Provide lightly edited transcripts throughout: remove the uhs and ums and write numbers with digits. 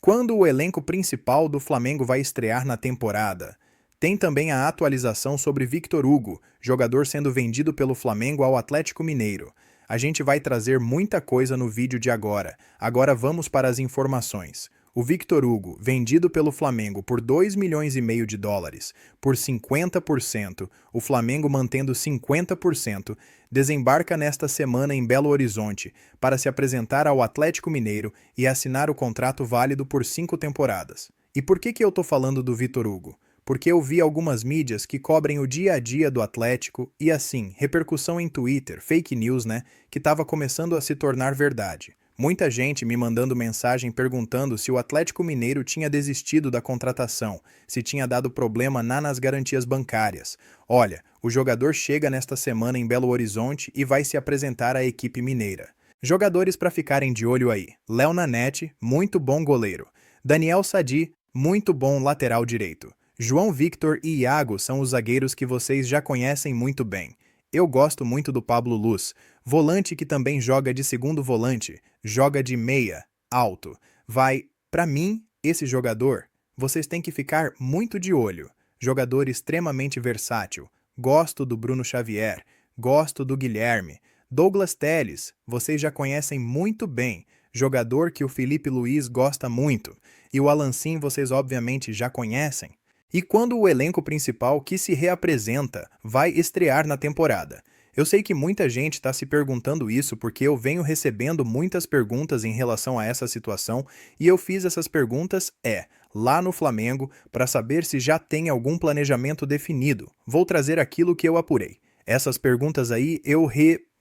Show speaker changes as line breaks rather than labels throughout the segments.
Quando o elenco principal do Flamengo vai estrear na temporada? Tem também a atualização sobre Victor Hugo, jogador sendo vendido pelo Flamengo ao Atlético Mineiro. A gente vai trazer muita coisa no vídeo de agora. Agora vamos para as informações. O Victor Hugo, vendido pelo Flamengo por 2 milhões e meio de dólares, por 50%, o Flamengo mantendo 50%, desembarca nesta semana em Belo Horizonte para se apresentar ao Atlético Mineiro e assinar o contrato válido por 5 temporadas. E por que eu tô falando do Victor Hugo? Porque eu vi algumas mídias que cobrem o dia a dia do Atlético e assim, repercussão em Twitter, fake news, né, que estava começando a se tornar verdade. Muita gente me mandando mensagem perguntando se o Atlético Mineiro tinha desistido da contratação, se tinha dado problema nas garantias bancárias. Olha, o jogador chega nesta semana em Belo Horizonte e vai se apresentar à equipe mineira. Jogadores para ficarem de olho aí: Léo Nanete, muito bom goleiro; Daniel Sadi, muito bom lateral direito; João Victor e Iago são os zagueiros que vocês já conhecem muito bem. Eu gosto muito do Pablo Luz, volante que também joga de segundo volante, joga de meia, alto. Para mim, esse jogador, vocês têm que ficar muito de olho. Jogador extremamente versátil. Gosto do Bruno Xavier, gosto do Guilherme. Douglas Telles, vocês já conhecem muito bem, jogador que o Felipe Luiz gosta muito. E o Alancin vocês obviamente já conhecem. E quando o elenco principal que se reapresenta vai estrear na temporada? Eu sei que muita gente está se perguntando isso porque eu venho recebendo muitas perguntas em relação a essa situação e eu fiz essas perguntas lá no Flamengo para saber se já tem algum planejamento definido. Vou trazer aquilo que eu apurei. Essas perguntas aí eu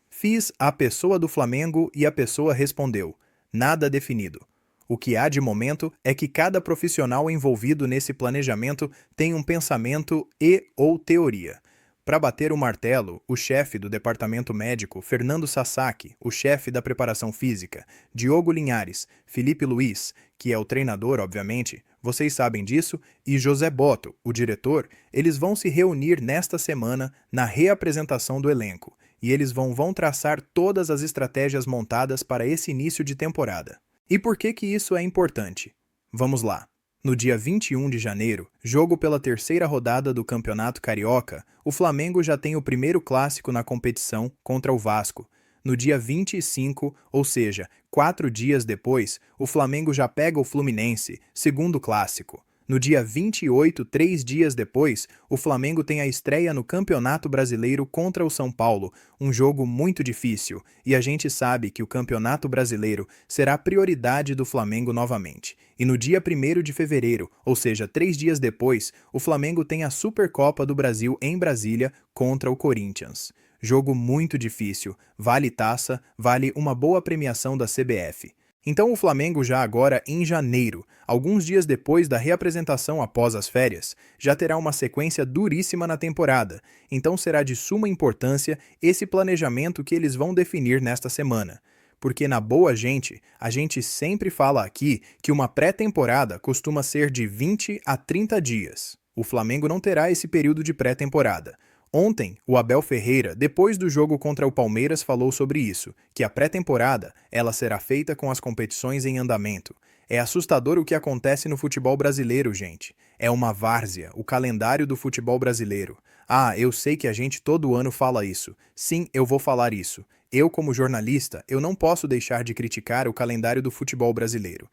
fiz à pessoa do Flamengo e a pessoa respondeu: nada definido. O que há de momento é que cada profissional envolvido nesse planejamento tem um pensamento ou teoria. Para bater o martelo, o chefe do departamento médico, Fernando Sasaki, o chefe da preparação física, Diogo Linhares, Felipe Luiz, que é o treinador, obviamente, vocês sabem disso, e José Boto, o diretor, eles vão se reunir nesta semana na reapresentação do elenco, e eles vão traçar todas as estratégias montadas para esse início de temporada. E por que isso é importante? Vamos lá. No dia 21 de janeiro, jogo pela terceira rodada do Campeonato Carioca, o Flamengo já tem o primeiro clássico na competição contra o Vasco. No dia 25, ou seja, 4 dias depois, o Flamengo já pega o Fluminense, segundo clássico. No dia 28, 3 dias depois, o Flamengo tem a estreia no Campeonato Brasileiro contra o São Paulo, um jogo muito difícil, e a gente sabe que o Campeonato Brasileiro será prioridade do Flamengo novamente. E no dia 1º de fevereiro, ou seja, 3 dias depois, o Flamengo tem a Supercopa do Brasil em Brasília contra o Corinthians. Jogo muito difícil, vale taça, vale uma boa premiação da CBF. Então o Flamengo já agora em janeiro, alguns dias depois da reapresentação após as férias, já terá uma sequência duríssima na temporada, então será de suma importância esse planejamento que eles vão definir nesta semana. Porque na boa a gente sempre fala aqui que uma pré-temporada costuma ser de 20 a 30 dias. O Flamengo não terá esse período de pré-temporada. Ontem, o Abel Ferreira, depois do jogo contra o Palmeiras, falou sobre isso, que a pré-temporada ela será feita com as competições em andamento. É assustador o que acontece no futebol brasileiro, gente. É uma várzea, o calendário do futebol brasileiro. Ah, eu sei que a gente todo ano fala isso. Sim, eu vou falar isso. Eu, como jornalista, eu não posso deixar de criticar o calendário do futebol brasileiro.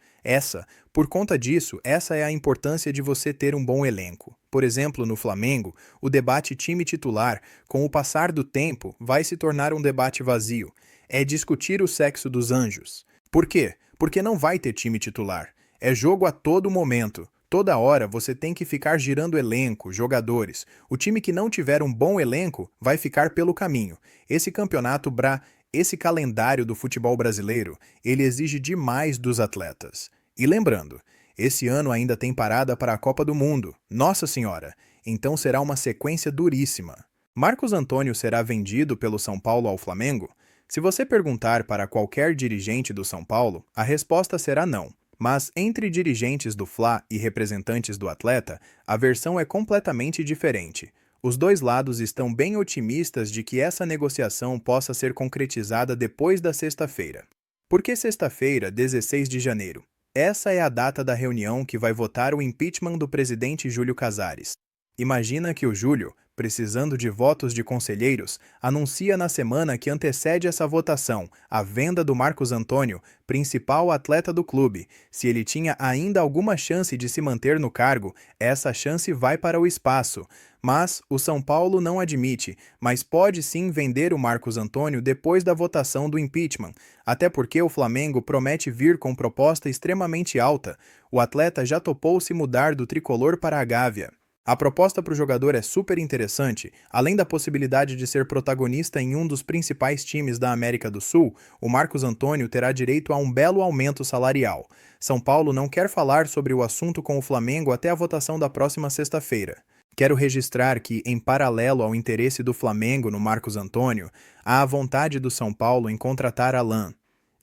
Por conta disso, essa é a importância de você ter um bom elenco. Por exemplo, no Flamengo, o debate time titular, com o passar do tempo, vai se tornar um debate vazio. É discutir o sexo dos anjos. Por quê? Porque não vai ter time titular. É jogo a todo momento. Toda hora você tem que ficar girando elenco, jogadores. O time que não tiver um bom elenco vai ficar pelo caminho. Esse calendário do futebol brasileiro, ele exige demais dos atletas. E lembrando, esse ano ainda tem parada para a Copa do Mundo. Nossa Senhora! Então será uma sequência duríssima. Marcos Antônio será vendido pelo São Paulo ao Flamengo? Se você perguntar para qualquer dirigente do São Paulo, a resposta será não. Mas entre dirigentes do Fla e representantes do atleta, a versão é completamente diferente. Os dois lados estão bem otimistas de que essa negociação possa ser concretizada depois da sexta-feira. Por que sexta-feira, 16 de janeiro? Essa é a data da reunião que vai votar o impeachment do presidente Júlio Casares. Imagina que o Júlio, precisando de votos de conselheiros, anuncia na semana que antecede essa votação a venda do Marcos Antônio, principal atleta do clube. Se ele tinha ainda alguma chance de se manter no cargo, essa chance vai para o espaço. Mas o São Paulo não admite, mas pode sim vender o Marcos Antônio depois da votação do impeachment, até porque o Flamengo promete vir com proposta extremamente alta. O atleta já topou se mudar do tricolor para a Gávea. A proposta para o jogador é super interessante. Além da possibilidade de ser protagonista em um dos principais times da América do Sul, o Marcos Antônio terá direito a um belo aumento salarial. São Paulo não quer falar sobre o assunto com o Flamengo até a votação da próxima sexta-feira. Quero registrar que, em paralelo ao interesse do Flamengo no Marcos Antônio, há a vontade do São Paulo em contratar Alan.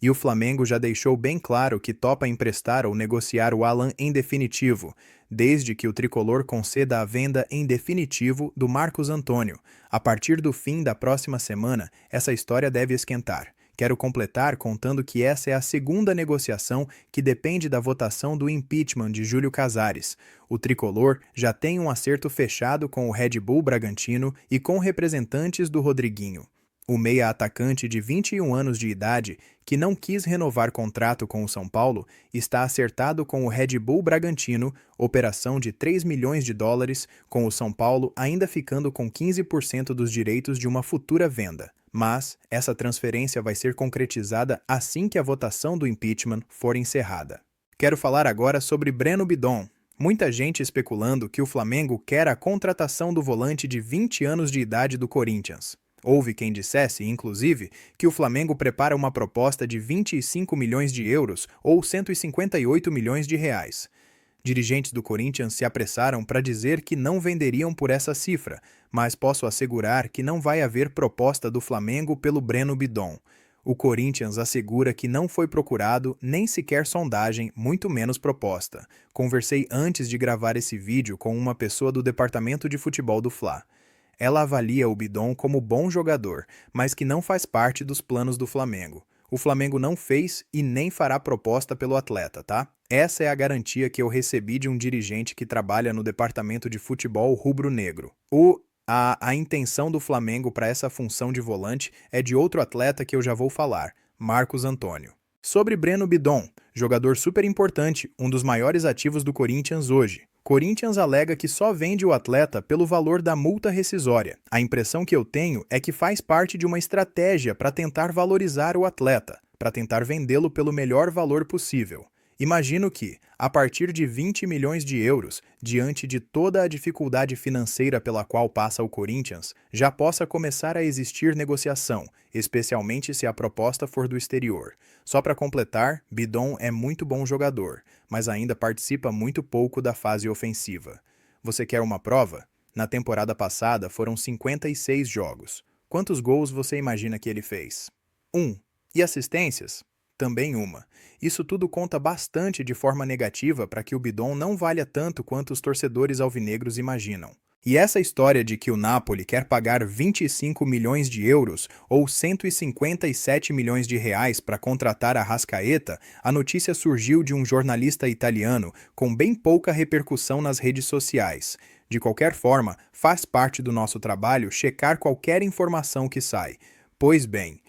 E o Flamengo já deixou bem claro que topa emprestar ou negociar o Alan em definitivo, desde que o tricolor conceda a venda em definitivo do Marcos Antônio. A partir do fim da próxima semana, essa história deve esquentar. Quero completar contando que essa é a segunda negociação que depende da votação do impeachment de Júlio Casares. O tricolor já tem um acerto fechado com o Red Bull Bragantino e com representantes do Rodriguinho. O meia-atacante de 21 anos de idade, que não quis renovar contrato com o São Paulo, está acertado com o Red Bull Bragantino, operação de 3 milhões de dólares, com o São Paulo ainda ficando com 15% dos direitos de uma futura venda. Mas essa transferência vai ser concretizada assim que a votação do impeachment for encerrada. Quero falar agora sobre Breno Bidon. Muita gente especulando que o Flamengo quer a contratação do volante de 20 anos de idade do Corinthians. Houve quem dissesse, inclusive, que o Flamengo prepara uma proposta de 25 milhões de euros ou 158 milhões de reais. Dirigentes do Corinthians se apressaram para dizer que não venderiam por essa cifra, mas posso assegurar que não vai haver proposta do Flamengo pelo Breno Bidon. O Corinthians assegura que não foi procurado nem sequer sondagem, muito menos proposta. Conversei antes de gravar esse vídeo com uma pessoa do departamento de futebol do Fla. Ela avalia o Bidon como bom jogador, mas que não faz parte dos planos do Flamengo. O Flamengo não fez e nem fará proposta pelo atleta, tá? Essa é a garantia que eu recebi de um dirigente que trabalha no departamento de futebol rubro-negro. A intenção do Flamengo para essa função de volante é de outro atleta que eu já vou falar, Marcos Antônio. Sobre Breno Bidon, jogador super importante, um dos maiores ativos do Corinthians hoje. Corinthians alega que só vende o atleta pelo valor da multa rescisória. A impressão que eu tenho é que faz parte de uma estratégia para tentar valorizar o atleta, para tentar vendê-lo pelo melhor valor possível. Imagino que, a partir de 20 milhões de euros, diante de toda a dificuldade financeira pela qual passa o Corinthians, já possa começar a existir negociação, especialmente se a proposta for do exterior. Só para completar, Bidon é muito bom jogador, mas ainda participa muito pouco da fase ofensiva. Você quer uma prova? Na temporada passada foram 56 jogos. Quantos gols você imagina que ele fez? 1. E assistências? Também uma. Isso tudo conta bastante de forma negativa para que o Bidon não valha tanto quanto os torcedores alvinegros imaginam. E essa história de que o Napoli quer pagar 25 milhões de euros ou 157 milhões de reais para contratar Arrascaeta, a notícia surgiu de um jornalista italiano com bem pouca repercussão nas redes sociais. De qualquer forma, faz parte do nosso trabalho checar qualquer informação que sai. Pois bem,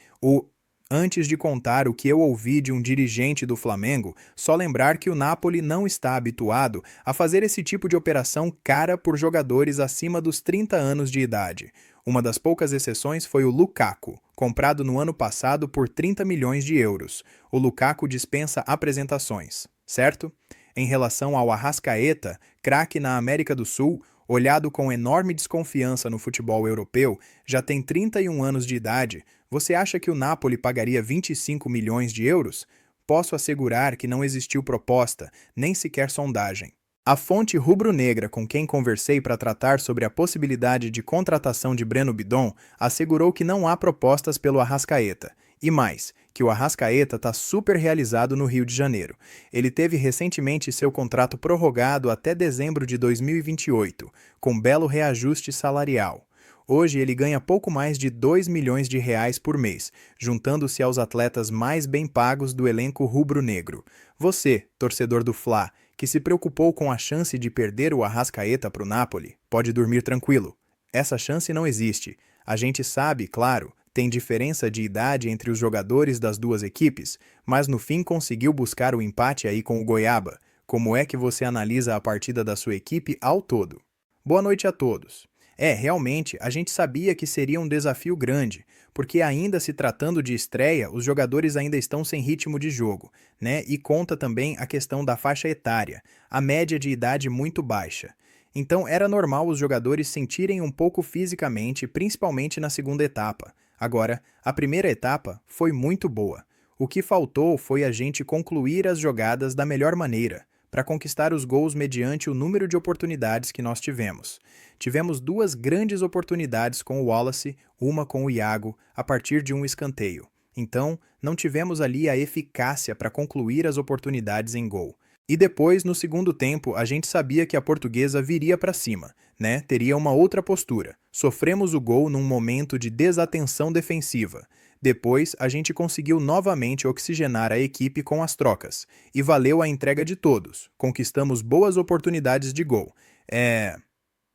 Antes de contar o que eu ouvi de um dirigente do Flamengo, só lembrar que o Napoli não está habituado a fazer esse tipo de operação cara por jogadores acima dos 30 anos de idade. Uma das poucas exceções foi o Lukaku, comprado no ano passado por 30 milhões de euros. O Lukaku dispensa apresentações, certo? Em relação ao Arrascaeta, craque na América do Sul, olhado com enorme desconfiança no futebol europeu, já tem 31 anos de idade. Você acha que o Napoli pagaria 25 milhões de euros? Posso assegurar que não existiu proposta, nem sequer sondagem. A fonte rubro-negra com quem conversei para tratar sobre a possibilidade de contratação de Breno Bidon assegurou que não há propostas pelo Arrascaeta. E mais, que o Arrascaeta está super realizado no Rio de Janeiro. Ele teve recentemente seu contrato prorrogado até dezembro de 2028, com belo reajuste salarial. Hoje ele ganha pouco mais de 2 milhões de reais por mês, juntando-se aos atletas mais bem pagos do elenco rubro-negro. Você, torcedor do Fla, que se preocupou com a chance de perder o Arrascaeta para o Napoli, pode dormir tranquilo. Essa chance não existe. A gente sabe, claro, tem diferença de idade entre os jogadores das duas equipes, mas no fim conseguiu buscar o empate aí com o Goiaba. Como é que você analisa a partida da sua equipe ao todo? Boa noite a todos. Realmente, a gente sabia que seria um desafio grande, porque ainda se tratando de estreia, os jogadores ainda estão sem ritmo de jogo, né? E conta também a questão da faixa etária, a média de idade muito baixa. Então era normal os jogadores sentirem um pouco fisicamente, principalmente na segunda etapa. Agora, a primeira etapa foi muito boa. O que faltou foi a gente concluir as jogadas da melhor maneira, para conquistar os gols mediante o número de oportunidades que nós tivemos. Tivemos duas grandes oportunidades com o Wallace, uma com o Iago, a partir de um escanteio. Então, não tivemos ali a eficácia para concluir as oportunidades em gol. E depois, no segundo tempo, a gente sabia que a Portuguesa viria para cima, né? Teria uma outra postura. Sofremos o gol num momento de desatenção defensiva. Depois, a gente conseguiu novamente oxigenar a equipe com as trocas. E valeu a entrega de todos. Conquistamos boas oportunidades de gol.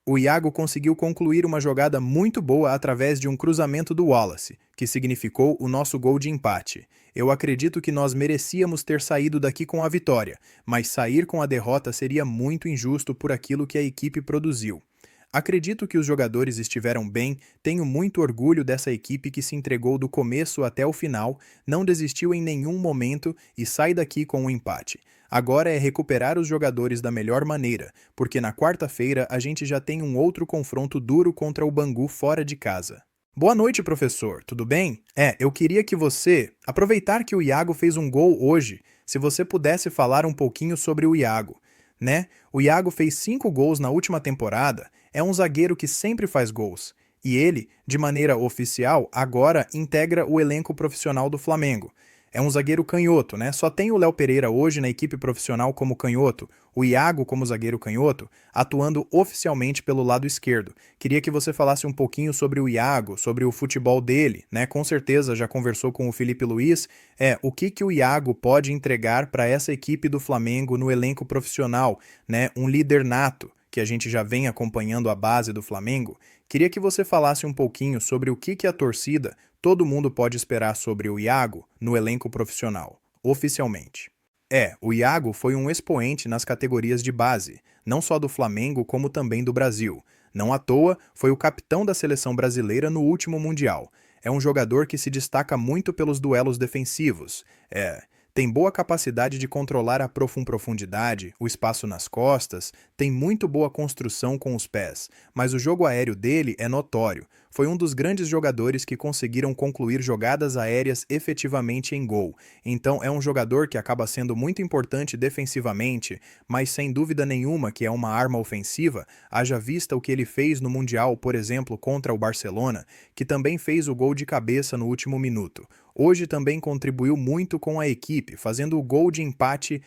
O Iago conseguiu concluir uma jogada muito boa através de um cruzamento do Wallace, que significou o nosso gol de empate. Eu acredito que nós merecíamos ter saído daqui com a vitória, mas sair com a derrota seria muito injusto por aquilo que a equipe produziu. Acredito que os jogadores estiveram bem, tenho muito orgulho dessa equipe que se entregou do começo até o final, não desistiu em nenhum momento e sai daqui com um empate. Agora é recuperar os jogadores da melhor maneira, porque na quarta-feira a gente já tem um outro confronto duro contra o Bangu fora de casa. Boa noite, professor, tudo bem? Eu queria que você, aproveitar que o Iago fez um gol hoje, se você pudesse falar um pouquinho sobre o Iago, né? O Iago fez 5 gols na última temporada, é um zagueiro que sempre faz gols. E ele, de maneira oficial, agora integra o elenco profissional do Flamengo. É um zagueiro canhoto, né? Só tem o Léo Pereira hoje na equipe profissional como canhoto, o Iago como zagueiro canhoto, atuando oficialmente pelo lado esquerdo. Queria que você falasse um pouquinho sobre o Iago, sobre o futebol dele, né? Com certeza já conversou com o Felipe Luiz. O que o Iago pode entregar para essa equipe do Flamengo no elenco profissional, né? Um líder nato, que a gente já vem acompanhando a base do Flamengo. Queria que você falasse um pouquinho sobre o que a torcida, todo mundo pode esperar sobre o Iago no elenco profissional, oficialmente. O Iago foi um expoente nas categorias de base, não só do Flamengo como também do Brasil. Não à toa, foi o capitão da seleção brasileira no último Mundial. É um jogador que se destaca muito pelos duelos defensivos. Tem boa capacidade de controlar a profundidade, o espaço nas costas, tem muito boa construção com os pés, mas o jogo aéreo dele é notório. Foi um dos grandes jogadores que conseguiram concluir jogadas aéreas efetivamente em gol. Então é um jogador que acaba sendo muito importante defensivamente, mas sem dúvida nenhuma que é uma arma ofensiva, haja vista o que ele fez no Mundial, por exemplo, contra o Barcelona, que também fez o gol de cabeça no último minuto. Hoje também contribuiu muito com a equipe, fazendo o gol de empate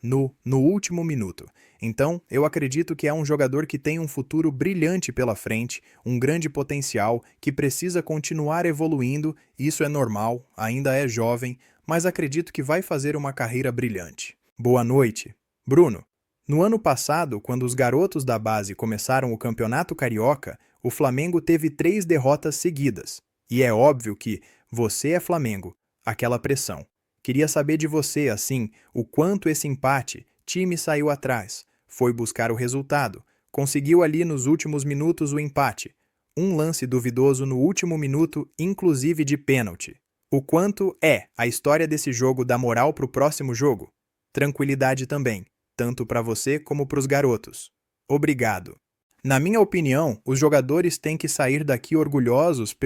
no último minuto. Então, eu acredito que é um jogador que tem um futuro brilhante pela frente, um grande potencial, que precisa continuar evoluindo, isso é normal, ainda é jovem, mas acredito que vai fazer uma carreira brilhante. Boa noite. Bruno, no ano passado, quando os garotos da base começaram o Campeonato Carioca, o Flamengo teve 3 derrotas seguidas. E é óbvio que você é Flamengo, aquela pressão. Queria saber de você, assim, o quanto esse empate, time saiu atrás, foi buscar o resultado, conseguiu ali nos últimos minutos o empate. Um lance duvidoso no último minuto, inclusive de pênalti. O quanto a história desse jogo dá moral pro próximo jogo? Tranquilidade também, tanto para você como pros garotos. Obrigado. Na minha opinião, os jogadores têm que sair daqui orgulhosos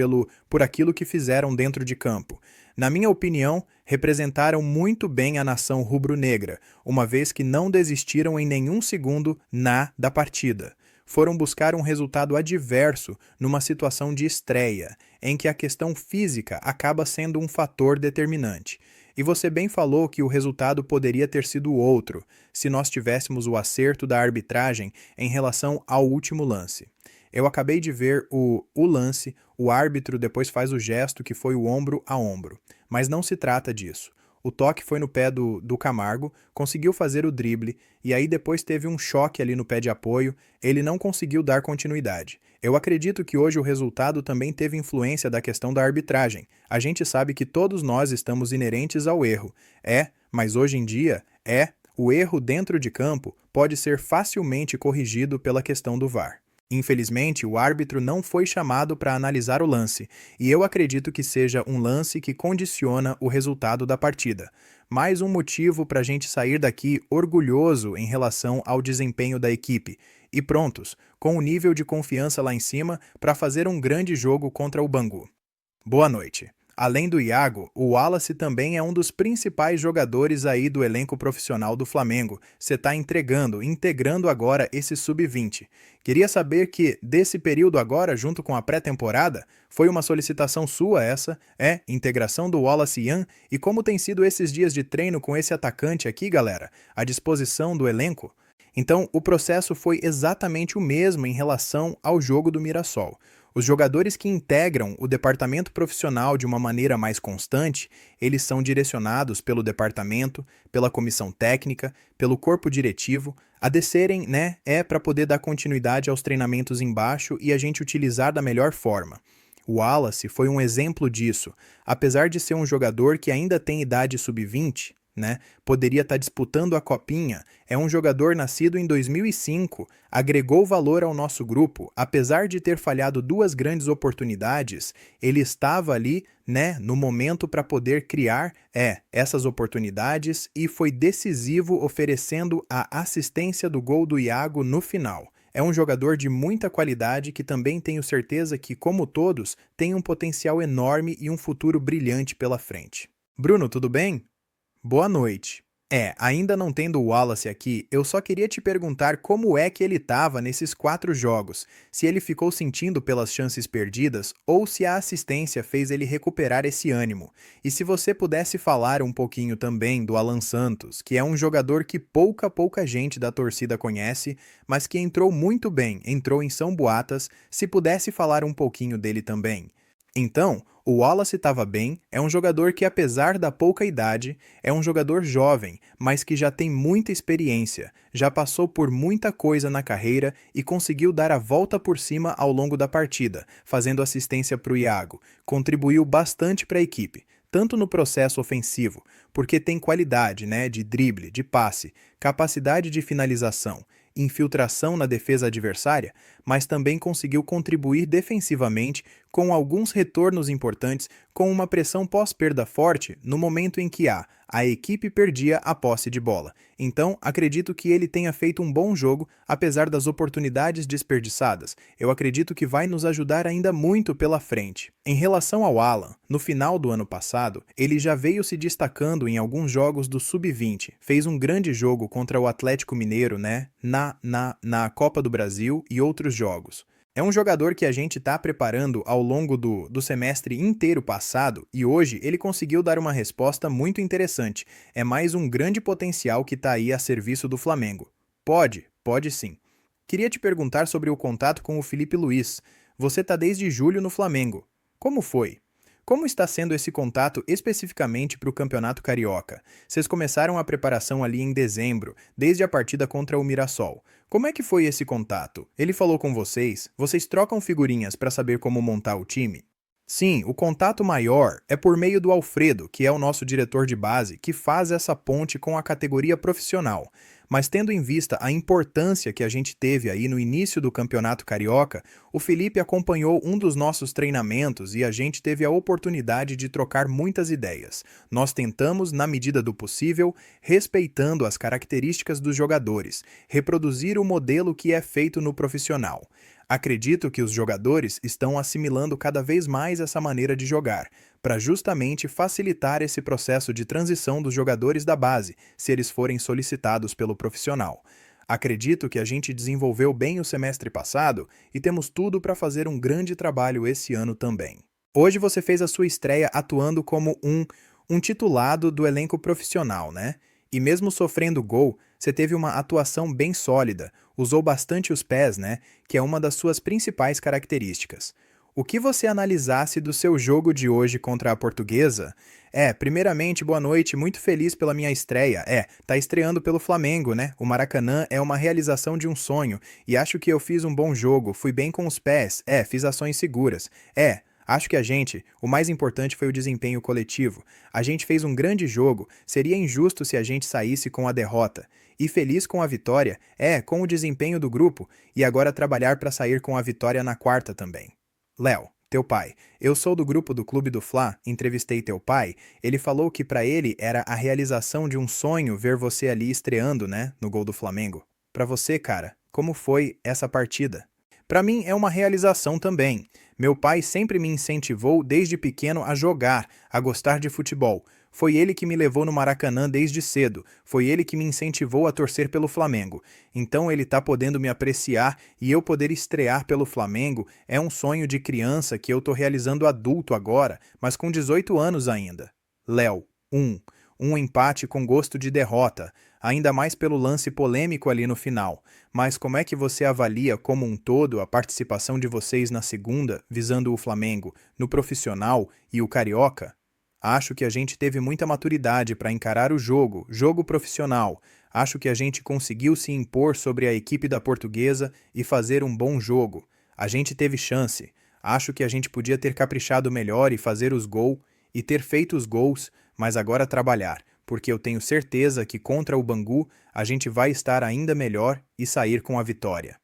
por aquilo que fizeram dentro de campo. Na minha opinião, representaram muito bem a nação rubro-negra, uma vez que não desistiram em nenhum segundo da partida. Foram buscar um resultado adverso numa situação de estreia, em que a questão física acaba sendo um fator determinante. E você bem falou que o resultado poderia ter sido outro, se nós tivéssemos o acerto da arbitragem em relação ao último lance. Eu acabei de ver o lance, o árbitro depois faz o gesto que foi o ombro a ombro. Mas não se trata disso. O toque foi no pé do Camargo, conseguiu fazer o drible, e aí depois teve um choque ali no pé de apoio, ele não conseguiu dar continuidade. Eu acredito que hoje o resultado também teve influência da questão da arbitragem. A gente sabe que todos nós estamos inerentes ao erro. Mas hoje em dia, o erro dentro de campo pode ser facilmente corrigido pela questão do VAR. Infelizmente, o árbitro não foi chamado para analisar o lance, e eu acredito que seja um lance que condiciona o resultado da partida. Mais um motivo para a gente sair daqui orgulhoso em relação ao desempenho da equipe, e prontos, com o nível de confiança lá em cima para fazer um grande jogo contra o Bangu. Boa noite. Além do Iago, o Wallace também é um dos principais jogadores aí do elenco profissional do Flamengo. Você está integrando agora esse sub-20. Queria saber que, desse período agora, junto com a pré-temporada, foi uma solicitação sua essa, integração do Wallace Yan, e como tem sido esses dias de treino com esse atacante aqui, galera, à disposição do elenco? Então, o processo foi exatamente o mesmo em relação ao jogo do Mirassol. Os jogadores que integram o departamento profissional de uma maneira mais constante, eles são direcionados pelo departamento, pela comissão técnica, pelo corpo diretivo, a descerem, para poder dar continuidade aos treinamentos embaixo e a gente utilizar da melhor forma. O Wallace foi um exemplo disso. Apesar de ser um jogador que ainda tem idade sub-20, poderia estar disputando a copinha, é um jogador nascido em 2005, agregou valor ao nosso grupo, apesar de ter falhado 2 grandes oportunidades, ele estava ali, no momento para poder criar, essas oportunidades e foi decisivo oferecendo a assistência do gol do Iago no final. É um jogador de muita qualidade que também tenho certeza que, como todos, tem um potencial enorme e um futuro brilhante pela frente. Bruno, tudo bem? Boa noite. Ainda não tendo o Wallace aqui, eu só queria te perguntar como é que ele estava nesses 4 jogos, se ele ficou sentindo pelas chances perdidas ou se a assistência fez ele recuperar esse ânimo. E se você pudesse falar um pouquinho também do Alan Santos, que é um jogador que pouca gente da torcida conhece, mas que entrou muito bem, entrou em São Boatas, se pudesse falar um pouquinho dele também. Então, o Wallace estava bem, é um jogador que, apesar da pouca idade, é um jogador jovem, mas que já tem muita experiência, já passou por muita coisa na carreira e conseguiu dar a volta por cima ao longo da partida, fazendo assistência para o Iago. Contribuiu bastante para a equipe, tanto no processo ofensivo, porque tem qualidade, de drible, de passe, capacidade de finalização, infiltração na defesa adversária, mas também conseguiu contribuir defensivamente com alguns retornos importantes com uma pressão pós-perda forte no momento em que a equipe perdia a posse de bola. Então, acredito que ele tenha feito um bom jogo, apesar das oportunidades desperdiçadas. Eu acredito que vai nos ajudar ainda muito pela frente. Em relação ao Alan, no final do ano passado, ele já veio se destacando em alguns jogos do Sub-20. Fez um grande jogo contra o Atlético Mineiro, na Copa do Brasil e outros jogos. É um jogador que a gente está preparando ao longo do semestre inteiro passado e hoje ele conseguiu dar uma resposta muito interessante. É mais um grande potencial que está aí a serviço do Flamengo. Pode sim. Queria te perguntar sobre o contato com o Felipe Luiz. Você está desde julho no Flamengo. Como foi? Como está sendo esse contato especificamente para o Campeonato Carioca? Vocês começaram a preparação ali em dezembro, desde a partida contra o Mirassol. Como é que foi esse contato? Ele falou com vocês? Vocês trocam figurinhas para saber como montar o time? Sim, o contato maior é por meio do Alfredo, que é o nosso diretor de base, que faz essa ponte com a categoria profissional. Mas tendo em vista a importância que a gente teve aí no início do Campeonato Carioca, o Felipe acompanhou um dos nossos treinamentos e a gente teve a oportunidade de trocar muitas ideias. Nós tentamos, na medida do possível, respeitando as características dos jogadores, reproduzir o modelo que é feito no profissional. Acredito que os jogadores estão assimilando cada vez mais essa maneira de jogar, para justamente facilitar esse processo de transição dos jogadores da base, se eles forem solicitados pelo profissional. Acredito que a gente desenvolveu bem o semestre passado e temos tudo para fazer um grande trabalho esse ano também. Hoje você fez a sua estreia atuando como um titulado do elenco profissional, E mesmo sofrendo gol, você teve uma atuação bem sólida, usou bastante os pés, né? Que é uma das suas principais características. O que você analisasse do seu jogo de hoje contra a Portuguesa? Primeiramente, boa noite, muito feliz pela minha estreia. Tá estreando pelo Flamengo, né? O Maracanã é uma realização de um sonho, e acho que eu fiz um bom jogo, fui bem com os pés, fiz ações seguras. Acho que o mais importante foi o desempenho coletivo. A gente fez um grande jogo, seria injusto se a gente saísse com a derrota. E feliz com a vitória, com o desempenho do grupo, e agora trabalhar para sair com a vitória na quarta também. Léo, teu pai. Eu sou do grupo do Clube do Fla, entrevistei teu pai. Ele falou que para ele era a realização de um sonho ver você ali estreando, né, no gol do Flamengo. Para você, cara, como foi essa partida? Para mim é uma realização também. Meu pai sempre me incentivou desde pequeno a jogar, a gostar de futebol. Foi ele que me levou no Maracanã desde cedo, foi ele que me incentivou a torcer pelo Flamengo. Então ele tá podendo me apreciar e eu poder estrear pelo Flamengo é um sonho de criança que eu tô realizando adulto agora, mas com 18 anos ainda. Léo, 1. Um empate com gosto de derrota, ainda mais pelo lance polêmico ali no final. Mas como é que você avalia como um todo a participação de vocês na segunda, visando o Flamengo, no profissional e o Carioca? Acho que a gente teve muita maturidade para encarar o jogo profissional. Acho que a gente conseguiu se impor sobre a equipe da Portuguesa e fazer um bom jogo. A gente teve chance. Acho que a gente podia ter caprichado melhor e fazer os gols e ter feito os gols, mas agora trabalhar, porque eu tenho certeza que contra o Bangu a gente vai estar ainda melhor e sair com a vitória.